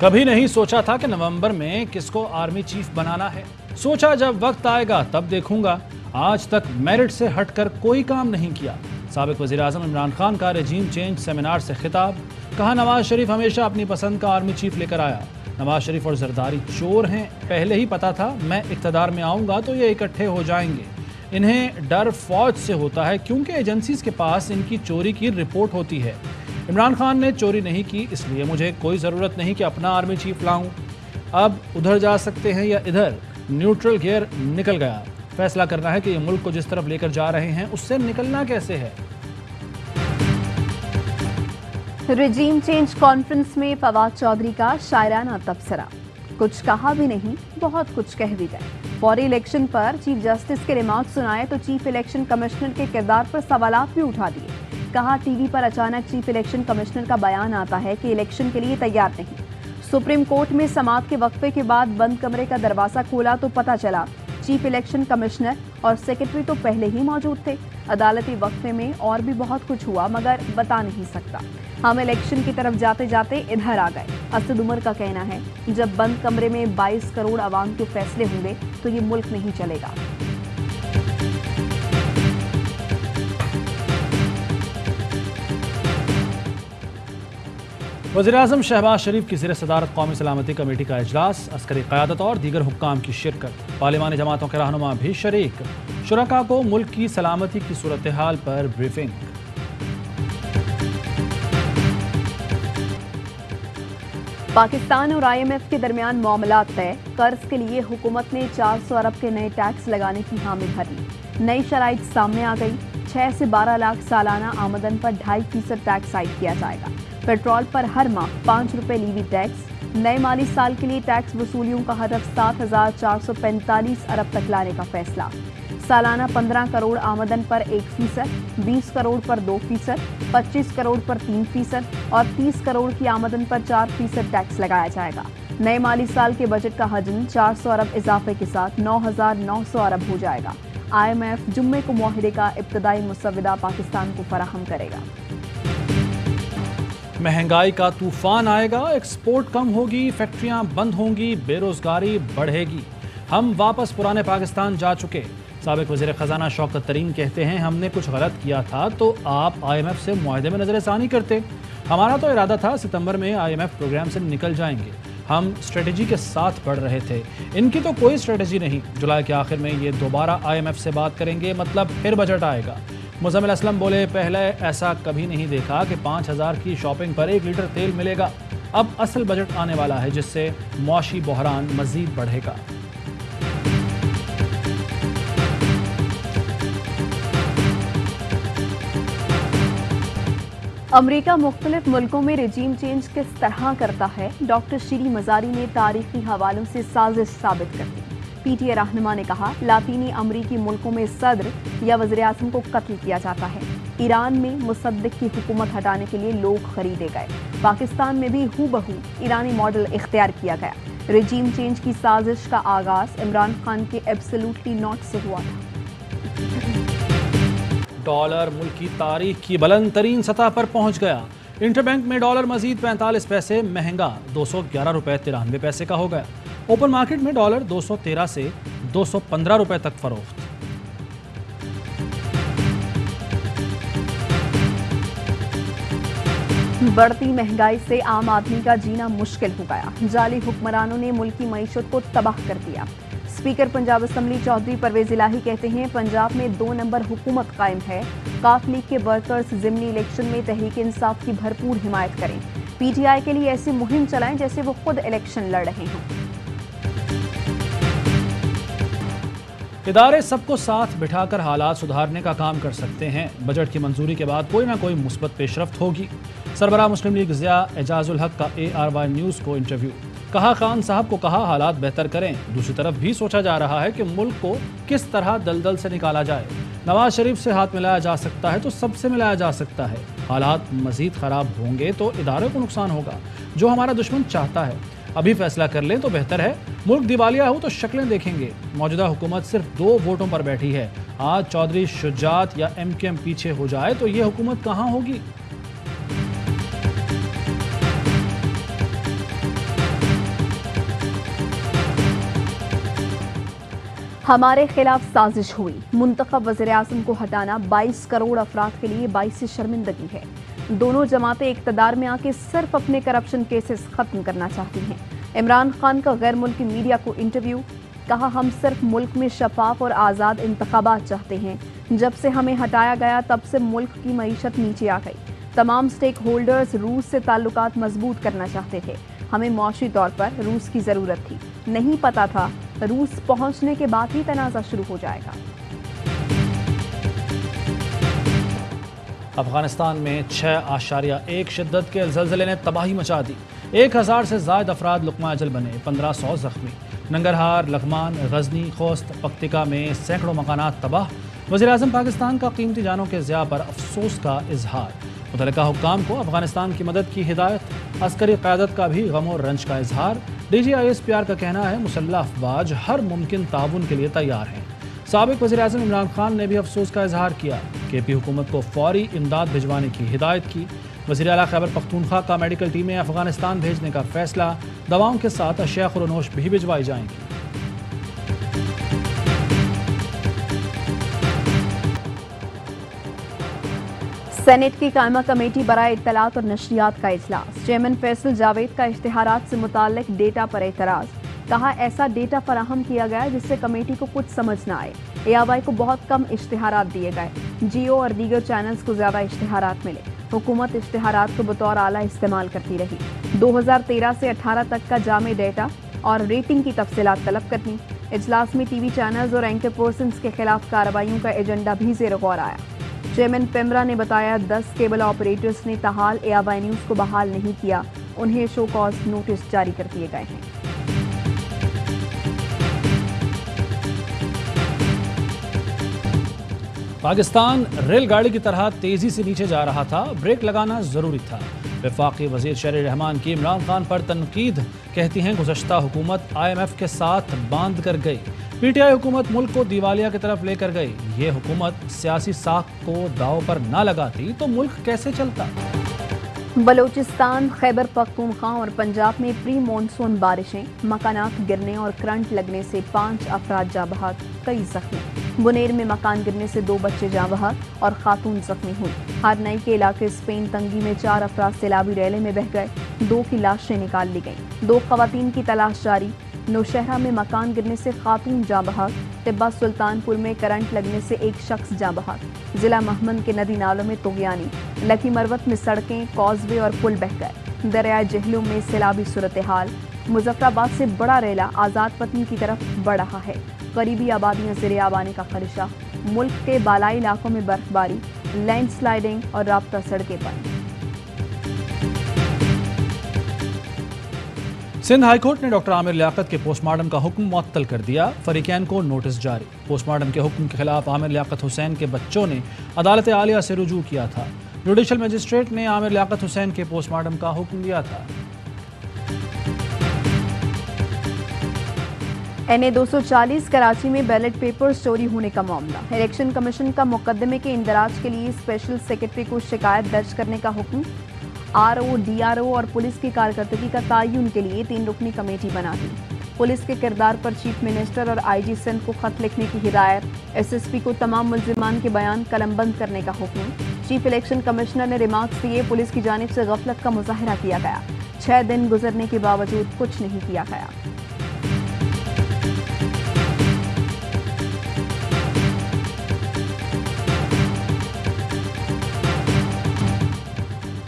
कभी नहीं सोचा था कि नवंबर में किसको आर्मी चीफ बनाना है। सोचा जब वक्त आएगा तब देखूंगा। आज तक मेरिट से हटकर कोई काम नहीं किया। साबिक वज़ीर-ए-आज़म इमरान खान का रेजीम चेंज सेमिनार से खिताब। कहा नवाज शरीफ हमेशा अपनी पसंद का आर्मी चीफ लेकर आया। नवाज शरीफ और जरदारी चोर हैं। पहले ही पता था मैं इक़्तिदार में आऊँगा तो ये इकट्ठे हो जाएंगे। इन्हें डर फौज से होता है क्योंकि एजेंसीज के पास इनकी चोरी की रिपोर्ट होती है। इमरान खान ने चोरी नहीं की, इसलिए मुझे कोई ज़रूरत नहीं कि अपना आर्मी चीफ लाऊं। अब उधर जा सकते हैं या इधर। न्यूट्रल गियर निकल गया। फैसला करना है कि ये मुल्क को जिस तरफ लेकर जा रहे हैं उससे निकलना कैसे है। रेजीम चेंज कॉन्फ्रेंस में फवाद चौधरी का शायराना तबसरा। कुछ कहा भी नहीं, बहुत कुछ कह भी गए। फौरी इलेक्शन पर चीफ जस्टिस के रिमार्क सुनाए तो चीफ इलेक्शन कमिश्नर के किरदार पर सवालात भी उठा दिए। कहा टीवी पर अचानक चीफ इलेक्शन कमिश्नर का बयान आता है कि इलेक्शन के लिए तैयार नहीं। सुप्रीम कोर्ट में समाअत के वक्फे के बाद बंद कमरे का दरवाजा खोला तो पता चला चीफ इलेक्शन कमिश्नर और सेक्रेटरी तो पहले ही मौजूद थे। अदालती वक्फे में और भी बहुत कुछ हुआ मगर बता नहीं सकता। हम इलेक्शन की तरफ जाते जाते इधर आ गए। असद उमर का कहना है जब बंद कमरे में 22 करोड़ आवाम के फैसले होंगे तो ये मुल्क नहीं चलेगा। वज़ीर-ए-आज़म शहबाज शरीफ की ज़ेर सदारत कौमी सलामती कमेटी का इजलास। अस्करी क़यादत और दीगर हुक्काम की शिरकत। पार्लिमानी जमातों के रहनुमा भी शरीक। शुरका को मुल्क की सलामती की सूरत हाल पर ब्रीफिंग। पाकिस्तान और IMF के दरमियान मामलात तय। कर्ज के लिए हुकूमत ने 400 अरब के नए टैक्स लगाने की हामी भरी। नई शराइत सामने आ गई। 6 से 12 लाख सालाना आमदन पर 2.5% टैक्स आयद किया जाएगा। पेट्रोल पर हर माह 5 रुपए लीवी टैक्स। नए माली साल के लिए टैक्स वसूलियों का हदफ 7,445 अरब तक लाने का फैसला। सालाना 15 करोड़ आमदन पर 1%, 20 करोड़ पर 2%, 25 करोड़ पर 3% और 30 करोड़ की आमदन पर 4% टैक्स लगाया जाएगा। नए माली साल के बजट का हजम 400 अरब इजाफे के साथ 9,900 अरब हो जाएगा। IMF जुम्मे को मुआहिदे का इब्तदाई मुसव्वदा पाकिस्तान को फराहम करेगा। महंगाई का तूफान आएगा, एक्सपोर्ट कम होगी, फैक्ट्रियां बंद होंगी, बेरोजगारी बढ़ेगी। हम वापस पुराने पाकिस्तान जा चुके। साबिक वज़ीर ख़जाना शौकत तरीन कहते हैं हमने कुछ गलत किया था तो आप IMF से मुआहदे में नज़रसानी करते। हमारा तो इरादा था सितंबर में IMF प्रोग्राम से निकल जाएंगे। हम स्ट्रेटजी के साथ बढ़ रहे थे। इनकी तो कोई स्ट्रेटजी नहीं। जुलाई के आखिर में ये दोबारा IMF से बात करेंगे, मतलब फिर बजट आएगा। मुज़म्मिल असलम बोले पहले ऐसा कभी नहीं देखा कि 5,000 की शॉपिंग पर 1 लीटर तेल मिलेगा। अब असल बजट आने वाला है जिससे मौशी बहरान मज़ीद बढ़ेगा। अमरीका मुख्तलिफ मुल्कों में रेजीम चेंज किस तरह करता है, डॉक्टर शीरी मज़ारी ने तारीखी हवालों से साजिश साबित कर दी। PTA रहनुमा ने कहा लातीनी अमरीकी मुल्कों में सदर या वज़ीर-ए-आज़म को कत्ल किया जाता है। ईरान में मुसद्दिक की हुकूमत हटाने के लिए लोग खरीदे गए। पाकिस्तान में भी हूबहू ईरानी मॉडल इख्तियार किया गया। रेजीम चेंज की साजिश का आगाज इमरान खान के एब्सोल्युटली नॉट से हुआ था। डॉलर मुल्क की तारीख की बुलंद तरीन सतह पर पहुंच गया। इंटरबैंक में डॉलर मजीद 45 पैसे महंगा 211 रुपए 93 पैसे का हो गया। ओपन मार्केट में डॉलर 213 से 215 रुपए तक फरोख्त। बढ़ती महंगाई से आम आदमी का जीना मुश्किल हो गया। जाली हुक्मरानों ने मुल्की मईशत को तबाह कर दिया। स्पीकर पंजाब असम्बली चौधरी परवेज इलाही कहते हैं पंजाब में 2 नंबर हुकूमत कायम है। काफ लीग के वर्कर्स ज़िमनी इलेक्शन में तहरीक इंसाफ की भरपूर हिमायत करें। PTI के लिए ऐसी मुहिम चलाएं जैसे वो खुद इलेक्शन लड़ रहे हों। इदारे सबको साथ बिठाकर हालात सुधारने का काम कर सकते हैं। बजट की मंजूरी के बाद कोई ना कोई मुस्बत पेशरफ्त होगी। सरबराह मुस्लिम लीग ज़िया एजाजुल हक का ARY न्यूज़ को इंटरव्यू। कहा खान साहब को कहा हालात बेहतर करें। दूसरी तरफ भी सोचा जा रहा है कि मुल्क को किस तरह दलदल से निकाला जाए। नवाज शरीफ से हाथ मिलाया जा सकता है तो सबसे मिलाया जा सकता है। हालात मजीद ख़राब होंगे तो इदारे को नुकसान होगा, जो हमारा दुश्मन चाहता है। अभी फैसला कर लें तो बेहतर है। मुल्क दिवालिया हो तो शक्लें देखेंगे। मौजूदा हुकूमत सिर्फ 2 वोटों पर बैठी है। आज चौधरी शुजात या MKM पीछे हो जाए तो ये हुकूमत कहाँ होगी। ہمارے خلاف سازش ہوئی، منتخب وزیر اعظم کو ہٹانا 22 کروڑ افراد کے لیے باعث شرمندگی ہے۔ دونوں جماعتیں اقتدار میں آ کے صرف اپنے کرپشن کیسز ختم کرنا چاہتی ہیں۔ عمران خان کا غیر ملکی میڈیا کو انٹرویو، کہا ہم صرف ملک میں شفاف اور آزاد انتخابات چاہتے ہیں، جب سے ہمیں ہٹایا گیا تب سے ملک کی معیشت نیچے آ گئی، تمام سٹیک ہولڈرز روس سے تعلقات مضبوط کرنا چاہتے تھے، ہمیں معاشی طور پر روس کی ضرورت تھی، نہیں پتا تھا روس پہنچنے کے بعد ہی تنازع شروع ہو جائے گا۔ افغانستان میں 6.1 شدت کے زلزلے نے تباہی مچا دی، 1000 سے زائد افراد لقمہ اجل بنے، 1500 زخمی۔ ننگرہار، لغمان، غزنی، خوست، پکتیکا میں سینکڑوں مکانات تباہ۔ وزیر اعظم پاکستان کا قیمتی جانوں کے ضیاع پر افسوس کا اظہار، متعلقہ حکام کو افغانستان کی مدد کی ہدایت۔ عسکری قیادت کا بھی غم و رنج کا اظہار، ڈی جی ISPR کا کہنا ہے مسلح افواج ہر ممکن تعاون کے لیے تیار ہیں۔ سابق وزیر اعظم عمران خان نے بھی افسوس کا اظہار کیا، KP حکومت کو فوری امداد بھجوانے کی ہدایت کی۔ وزیر اعلیٰ خیبر پختونخوا کا میڈیکل ٹیمیں افغانستان بھیجنے کا فیصلہ، دواؤں کے ساتھ اشیاء خورنوش بھی بھجوائی جائیں گی۔ سینیٹ کی قائمہ کمیٹی برائے اطلاعات اور نشریات کا اجلاس، چیئرمین فیصل جاوید کا اشتہارات سے متعلق ڈیٹا پر اعتراض، کہا ایسا ڈیٹا فراہم کیا گیا جس سے کمیٹی کو کچھ سمجھ نہ آئے، AIY کو بہت کم اشتہارات دیے گئے، جیو اور دیگر چینلز کو زیادہ اشتہارات ملے، حکومت اشتہارات کو بطور آلہ استعمال کرتی رہی، 2013 سے 18 تک کا جامع ڈیٹا اور ریٹنگ کی تفصیلات طلب کرنی۔ اجلاس میں ٹی وی چینلز اور اینکر پرسنز کے خلاف کارروائیوں کا ایجنڈا بھی زیر غور آیا۔ چیئرمین پیمرا نے بتایا 10 کیبل آپریٹرز نے تاحال AIY نیوز کو بحال نہیں کیا، انہیں شو کاز نوٹس جاری کر دیے گئے ہیں۔ پاکستان ریل گاڑی کی طرح تیزی سے نیچے جا رہا تھا، بریک لگانا ضروری تھا۔ وفاقی وزیر شہری رحمان کی عمران خان پر تنقید، کہتی ہیں گزشتہ حکومت IMF کے ساتھ باندھ کر گئی، PTI حکومت ملک کو دیوالیہ کی طرف لے کر گئی، یہ حکومت سیاسی ساکھ کو داؤ پر نہ لگاتی تو ملک کیسے چلتا؟ بلوچستان، خیبر پختونخوا اور پنجاب میں پری مانسون بارشیں، مکانات گرنے اور کرنٹ لگنے سے 5 افراد جاں بحق، کئی زخمی۔ بنیر میں مکان گرنے سے 2 بچے جاں بحق اور خاتون زخمی ہوئی۔ ہارنئی کے علاقے اسپین تنگی میں 4 افراد سیلابی ریلے میں بہہ گئے، 2 کی لاشیں نکال لی گئیں، 2 خواتین کی تلاش جاری۔ نوشہرہ میں مکان گرنے سے خاتون جاں بحق، طبہ سلطان پور میں کرنٹ لگنے سے 1 شخص جاں بحق۔ ضلع مہمند کے ندی نالوں میں طغیانی، لکی مروت میں سڑکیں، کازوے اور پل بہہ گئے۔ دریائے جہلم میں سیلابی صورتحال، مظفرآباد سے بڑا ریلا آزاد پٹنم کی طرف بڑھ رہا ہے، قریبی آبادیاں زیر آب آنے کا خدشہ۔ ملک کے بالائی علاقوں میں برف باری، لینڈ سلائیڈنگ اور رابطہ سڑکیں بند۔ سندھ ہائی کورٹ نے ڈاکٹر عامر لیاقت کے پوسٹ مارٹم کا حکم معطل کر دیا، فریقین کو نوٹس جاری۔ پوسٹ مارٹم کے حکم کے خلاف عامر لیاقت حسین کے بچوں نے عدالت عالیہ سے رجوع کیا تھا۔ جوڈیشل مجسٹریٹ نے عامر لیاقت حسین کے پوسٹ مارٹم کا حکم دیا تھا۔ NA 240 کراچی میں بیلٹ پیپرز چوری ہونے کا معاملہ، الیکشن کمیشن کا مقدمے کے اندراج کے لیے اسپیشل سیکرٹری کو شکایت درج کرنے کا حکم، RO، DRO اور پولیس کی کارکردگی کا تعین کے لیے 3 رکنی کمیٹی بنا دی۔ پولیس کے کردار پر چیف منسٹر اور IG سندھ کو خط لکھنے کی ہدایت، SSP کو تمام ملزمان کے بیان قلم بند کرنے کا حکم۔ چیف الیکشن کمشنر نے ریمارکس دیے، پولیس کی جانب سے غفلت کا مظاہرہ کیا گیا، 6 دن گزرنے کے باوجود کچھ نہیں کیا گیا۔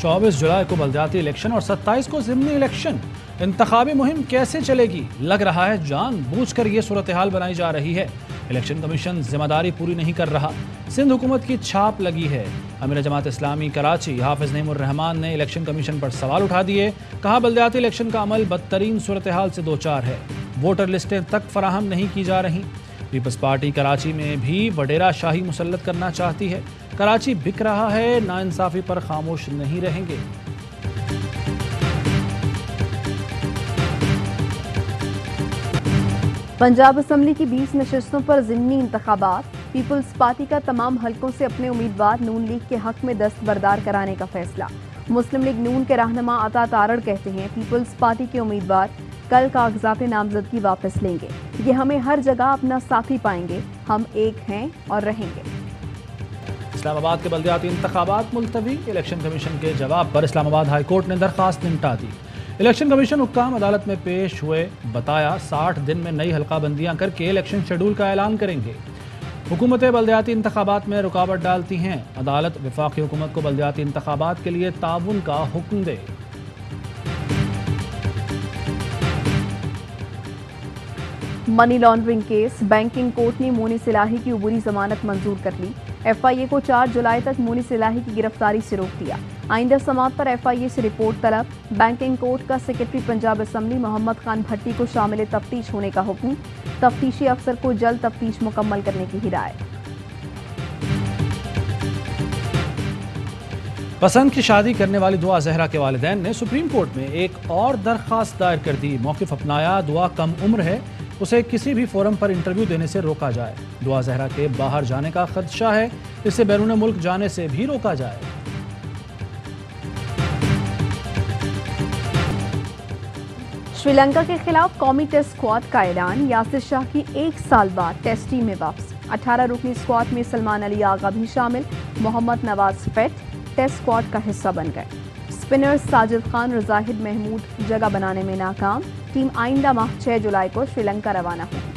24 جولائی کو بلدیاتی الیکشن اور 27 کو ضمنی الیکشن، انتخابی مہم کیسے چلے گی؟ لگ رہا ہے جان بوجھ کر یہ صورتحال بنائی جا رہی ہے۔ الیکشن کمیشن ذمہ داری پوری نہیں کر رہا، سندھ حکومت کی چھاپ لگی ہے۔ امیر جماعت اسلامی کراچی حافظ نعیم الرحمان نے الیکشن کمیشن پر سوال اٹھا دیے، کہا بلدیاتی الیکشن کا عمل بدترین صورتحال سے دوچار ہے، ووٹر لسٹیں تک فراہم نہیں کی جا رہی۔ پیپلز پارٹی کراچی میں بھی وڈیرا شاہی مسلط کرنا چاہتی ہے، کراچی بک رہا ہے، ناانصافی پر خاموش نہیں رہیں گے۔ پنجاب اسمبلی کی 20 نشستوں پر ضمنی انتخابات، پیپلز پارٹی کا تمام حلقوں سے اپنے امیدوار نون لیگ کے حق میں دستبردار کرانے کا فیصلہ۔ مسلم لیگ نون کے رہنما عطا تارڑ کہتے ہیں پیپلز پارٹی کے امیدوار कल कागजात नामजदगी वापस लेंगे। ये हमें हर जगह अपना साथी पाएंगे। हम एक हैं और रहेंगे। इस्लामाबाद के बल्दियाती इंतखाबात मुलतवी। इलेक्शन कमीशन के जवाब पर इस्लामाबाद हाई कोर्ट ने दरख्वास्त निपटा दी। इलेक्शन कमीशन हुक्काम अदालत में पेश हुए, बताया 60 दिन में नई हल्का बंदियां करके इलेक्शन शेड्यूल का ऐलान करेंगे। हुकूमतें बल्दियाती इंतखाबात में रुकावट डालती हैं। अदालत वफाकी हुकूमत को बल्दियाती इंतखाबात के लिए ताउन का हुक्म दे। Money laundering case, banking court ने मोनी सिलाही की उबूरी जमानत मंजूर कर ली। FIA को 4 जुलाई तक मोनी सिलाही की गिरफ्तारी से रोक दिया। आइंदा समाअत पर FIA से रिपोर्ट तलब। बैंकिंग कोर्ट का सेक्रेटरी पंजाब असम्बली मोहम्मद खान भट्टी को शामिल तफ्तीश होने का हुक्म। तफ्तीशी अफसर को जल्द तफ्तीश मुकम्मल करने की हिदायत। पसंद की शादी करने वाली दुआ जहरा के वालिदैन ने सुप्रीम कोर्ट में एक और दरख्वास्त दायर कर दी। मौक़िफ़ अपनाया, दुआ कम उम्र है, उसे किसी भी फोरम पर इंटरव्यू देने से रोका जाए। दुआ जहरा के बाहर जाने का खदशा है, इससे बैरून मुल्क जाने से भी रोका जाए। श्रीलंका के खिलाफ कौमी टेस्ट स्क्वाड का ऐलान। यासिर शाह की 1 साल बाद टेस्ट टीम में वापसी। 18 रुकनी स्क्वाड में सलमान अली आगा भी शामिल। मोहम्मद नवाज फेट टेस्ट स्क्वाड का हिस्सा बन गए। स्पिनर्स साजिद खान और जाहिद महमूद जगह बनाने में नाकाम। टीम आइंदा माह 6 जुलाई को श्रीलंका रवाना होगी।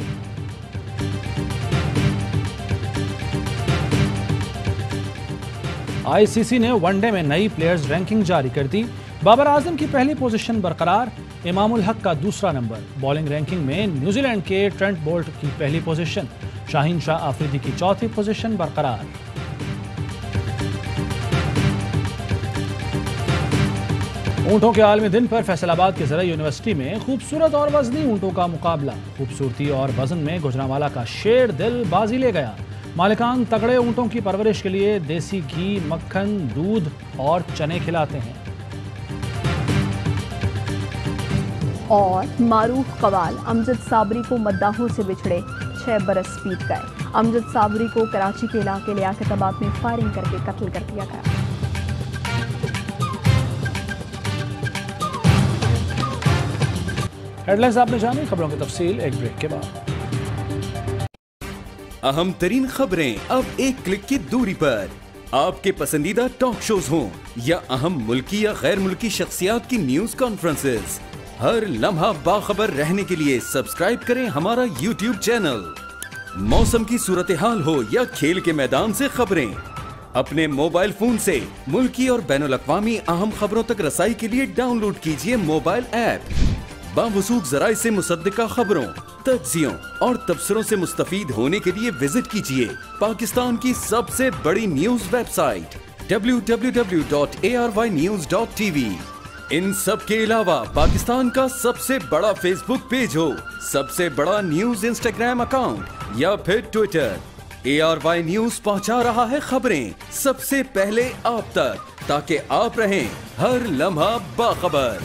ICC ने वनडे में नई प्लेयर्स रैंकिंग जारी कर दी। बाबर आजम की पहली पोजीशन बरकरार, इमामुल हक का दूसरा नंबर। बॉलिंग रैंकिंग में न्यूजीलैंड के ट्रेंट बोल्ट की पहली पोजीशन, शाहीन शाह आफरीदी की चौथी पोजीशन बरकरार। ऊंटों के आलमी दिन पर फैसलाबाद के ज़रा यूनिवर्सिटी में खूबसूरत और वजनी ऊंटों का मुकाबला। खूबसूरती और वजन में गुजरांवाला का शेर दिल बाजी ले गया। मालिकान तगड़े ऊंटों की परवरिश के लिए देसी घी, मक्खन, दूध और चने खिलाते हैं। और मारूफ कवाल अमजद साबरी को मद्दाहों से बिछड़े 6 बरस बीत गए। अमजद साबरी को कराची के इलाके लियाकताबाद में फायरिंग करके कत्ल कर दिया गया। हेडलाइंस आपने जानी, खबरों की तफसील एक ब्रेक के बाद। अहम तरीन खबरें अब एक क्लिक की दूरी पर। आपके पसंदीदा टॉक शोज हों या अहम मुल्की या गैर मुल्की शख्सियात की न्यूज कॉन्फ्रेंसेस, हर लम्हा बाखबर रहने के लिए सब्सक्राइब करें हमारा YouTube चैनल। मौसम की सूरत हाल हो या खेल के मैदान से खबरें, अपने मोबाइल फोन से मुल्की और बैनुल अक़वामी अहम खबरों तक रसाई के लिए डाउनलोड कीजिए मोबाइल ऐप। बावसूख ज़राए से मुसद्दिका खबरों, तज्ज़ियों और तबसरों से मुस्तफीद होने के लिए विजिट कीजिए पाकिस्तान की सबसे बड़ी न्यूज वेबसाइट www.arYnews.tv। इन सब के अलावा पाकिस्तान का सबसे बड़ा फेसबुक पेज हो, सबसे बड़ा न्यूज इंस्टाग्राम अकाउंट या फिर ट्विटर, ARY न्यूज पहुंचा रहा है खबरें सबसे पहले आप तक, ताकि आप रहें हर लम्हा बाखबर।